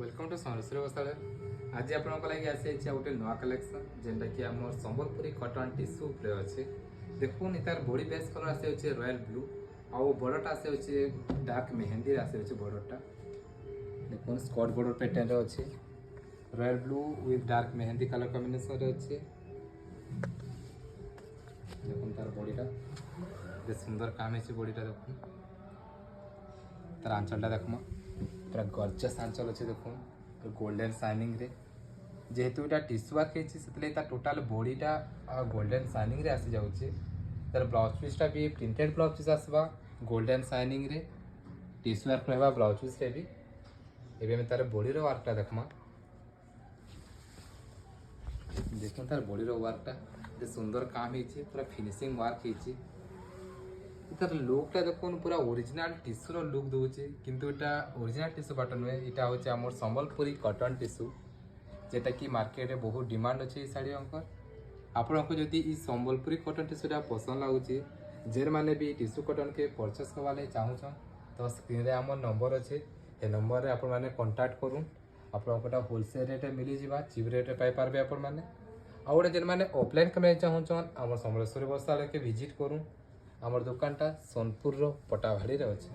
Welcome to Samaleswari वस्त्रालय। आज आपको लगे आसी गोटे नुआ कलेक्शन जेनटा कि आम संबलपुरी कटन टिश्यू उपरे अच्छे। देखुन तार बॉडी बेस कलर आसे रॉयल ब्लू आउ बॉर्डरटा आसे डार्क मेहंदी आसे बॉर्डरटा। देखुन स्कर्ट बॉर्डर पैटर्न रे अच्छे royal blue with dark mehndi colour combination रे अच्छे। देखुन तार बॉडीटा जे सुंदर काम है बॉडीटा। देखुन तार आंचलटा देखमा पूरा गॉर्जियस आंचल अच्छे। देखुन गोल्डन शाइनिंग रे जेहेतु यहाँ टिश्यू वर्क है टोटाल बॉडीटा गोल्डन शाइनिंग रे आसी जाऊँचे। तार ब्लाउज पीसटा भी प्रिंटेड ब्लाउज पीस आसवा गोल्डन शाइनिंग रे टिश्यू वर्क रहा ब्लाउज पीस रे भी। एवं तार बॉडी रो वर्कटा देखमा देखुन तार बॉडी रो वर्कटा सुंदर काम है पूरा फिनिशिंग वर्क है। तार लुकटा देखुन पूरा ओरिजिनल टिश्यू लुक दूचे किंतु एटा ओरिजिनल टिश्यू बाट नुहे। यहाँ हूँ आम संबलपुरी कटन टिश्यू जेटा कि मार्केट में बहुत डिमांड अच्छे शाढ़ी अंकर। आपको जदि संबलपुरी कटन टिश्यूटा पसंद लगुच जेर मैंने भी टिश्यू कटन के परचेस करवा चाहूँ तो स्क्रीन आम नंबर अच्छे ए नंबर आप कंटाक्ट करूँ आपटा होलसेल रेट मिल जावा चीप रेट पाइपर आपण मैंने आउ गोटे जेन मैंने ऑफलाइन करना चाहूँ आम समलेश्वरी वस्त्रालय के विजिट करूँ। आमर दुकानटा सोनपुर पटाभाड़ी अच्छे।